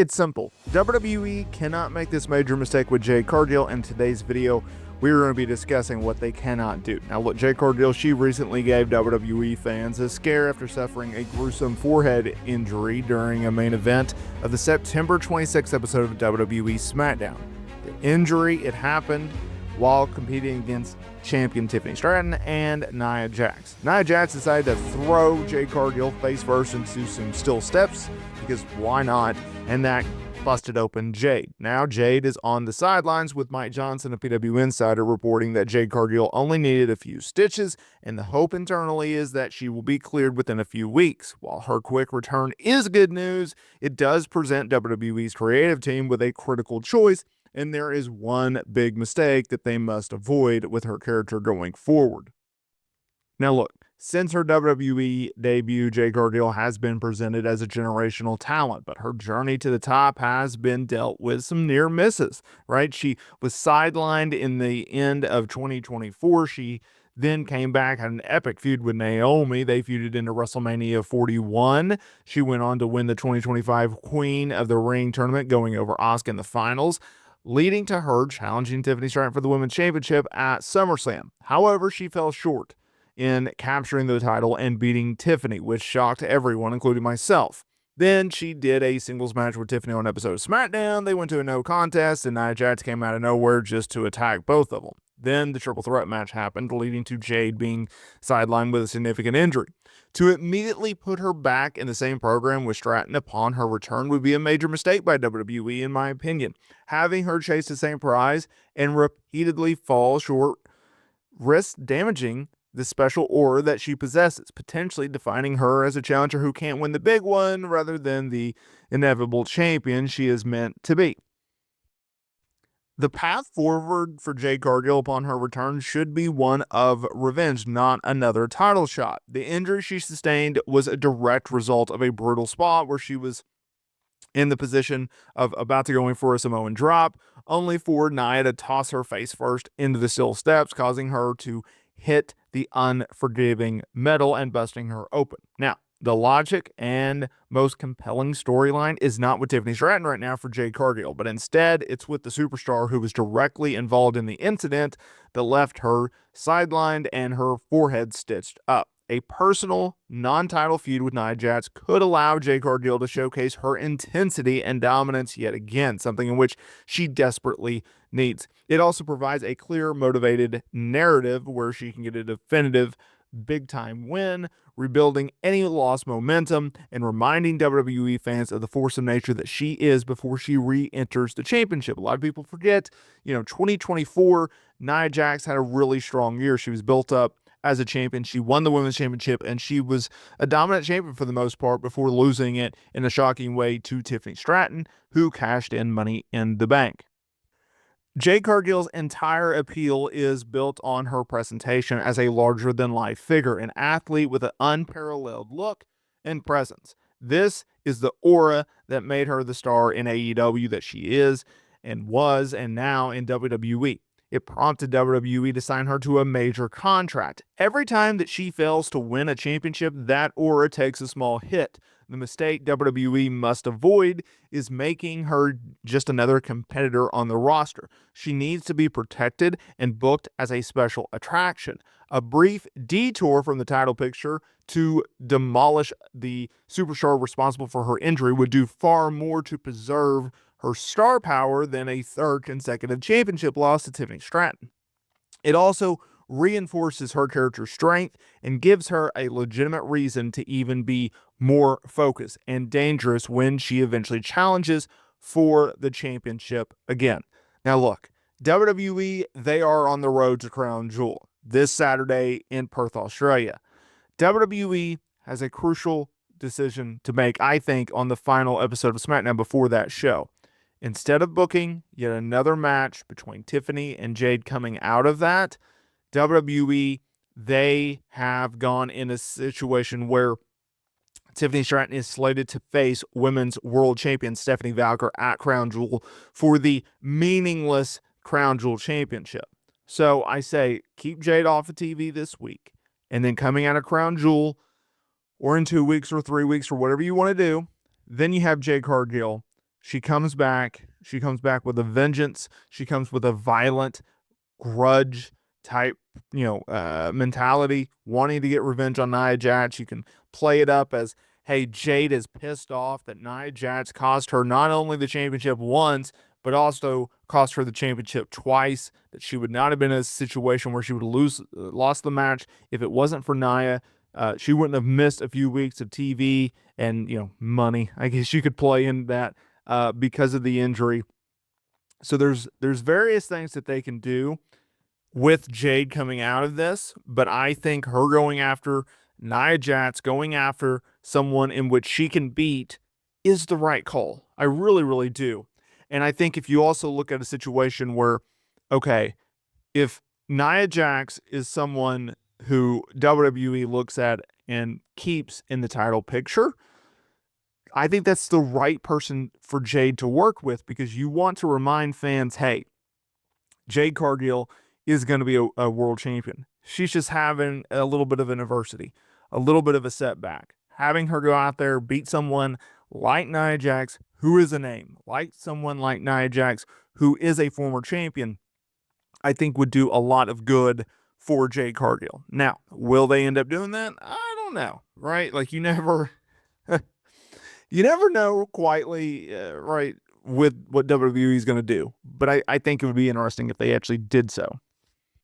It's simple. WWE cannot make this major mistake with Jade Cargill. In today's video, we're going to be discussing what they cannot do. Now look, Jade Cargill, she recently gave WWE fans a scare after suffering a gruesome forehead injury during a main event of the September 26th episode of WWE SmackDown. The injury, it happened while competing against champion Tiffany Stratton and Nia Jax. Nia Jax decided to throw Jade Cargill face first into some steel steps, because why not? And that busted open Jade. Now Jade is on the sidelines, with Mike Johnson, a PW insider, reporting that Jade Cargill only needed a few stitches, and the hope internally is that she will be cleared within a few weeks. While her quick return is good news, it does present WWE's creative team with a critical choice, and there is one big mistake that they must avoid with her character going forward. Now look, since her WWE debut, Jade Cargill has been presented as a generational talent, but her journey to the top has been dealt with some near misses, right? She was sidelined in the end of 2024. She then came back, had an epic feud with Naomi. They feuded into WrestleMania 41. She went on to win the 2025 Queen of the Ring tournament, going over Asuka in the finals, leading to her challenging Tiffany Stratton for the Women's Championship at SummerSlam. However, she fell short in capturing the title and beating Tiffany, which shocked everyone, including myself. Then she did a singles match with Tiffany on an episode of SmackDown. They went to a no contest, and Nia Jax came out of nowhere just to attack both of them. Then the triple threat match happened, leading to Jade being sidelined with a significant injury. To immediately put her back in the same program with Stratton upon her return would be a major mistake by WWE, in my opinion. Having her chase the same prize and repeatedly fall short risks damaging the special aura that she possesses, potentially defining her as a challenger who can't win the big one rather than the inevitable champion she is meant to be. The path forward for Jade Cargill upon her return should be one of revenge, not another title shot. The injury she sustained was a direct result of a brutal spot where she was in the position of about to go in for a Samoan drop, only for Nia to toss her face first into the steel steps, causing her to hit the unforgiving metal and busting her open. Now, the logic and most compelling storyline is not with Tiffany Stratton right now for Jade Cargill, but instead it's with the superstar who was directly involved in the incident that left her sidelined and her forehead stitched up. A personal, non-title feud with Nia Jax could allow Jade Cargill to showcase her intensity and dominance yet again, something in which she desperately needs. It also provides a clear, motivated narrative where she can get a definitive big-time win, rebuilding any lost momentum and reminding WWE fans of the force of nature that she is before she re-enters the championship. A lot of people forget, 2024, Nia Jax had a really strong year. She was built up as a champion. She won the Women's Championship, and she was a dominant champion for the most part before losing it in a shocking way to Tiffany Stratton, who cashed in Money in the Bank. Jade Cargill's entire appeal is built on her presentation as a larger-than-life figure, an athlete with an unparalleled look and presence. This is the aura that made her the star in AEW that she is and was, and now in WWE. It prompted WWE to sign her to a major contract. Every time that she fails to win a championship, that aura takes a small hit. The mistake WWE must avoid is making her just another competitor on the roster. She needs to be protected and booked as a special attraction. A brief detour from the title picture to demolish the superstar responsible for her injury would do far more to preserve her star power than a third consecutive championship loss to Tiffany Stratton. It also reinforces her character's strength and gives her a legitimate reason to even be more focused and dangerous when she eventually challenges for the championship again. Now look, WWE, they are on the road to Crown Jewel this Saturday in Perth, Australia. WWE has a crucial decision to make, I think, on the final episode of SmackDown before that show. Instead of booking yet another match between Tiffany and Jade coming out of that, WWE, they have gone in a situation where Tiffany Stratton is slated to face Women's World Champion Stephanie Valker at Crown Jewel for the meaningless Crown Jewel Championship. So I say, keep Jade off of TV this week, and then coming out of Crown Jewel, or in 2 weeks or 3 weeks or whatever you want to do, then you have Jade Cargill She comes back. She comes back with a vengeance. She comes with a violent grudge type, mentality, wanting to get revenge on Nia Jax. You can play it up as, hey, Jade is pissed off that Nia Jax cost her not only the championship once, but also cost her the championship twice. That she would not have been in a situation where she would have lost the match if it wasn't for Nia. She wouldn't have missed a few weeks of TV and money. I guess you could play in that because of the injury. So there's various things that they can do with Jade coming out of this, but I think her going after Nia Jax, going after someone in which she can beat, is the right call. I really, really do. And I think if you also look at a situation where, okay, if Nia Jax is someone who WWE looks at and keeps in the title picture, I think that's the right person for Jade to work with, because you want to remind fans, hey, Jade Cargill is going to be a world champion. She's just having a little bit of an adversity, a little bit of a setback. Having her go out there, beat someone like Nia Jax, who is a name, like someone like Nia Jax, who is a former champion, I think would do a lot of good for Jade Cargill. Now, will they end up doing that? I don't know, right? Like you never know quietly, right, with what WWE is going to do. But I think it would be interesting if they actually did so.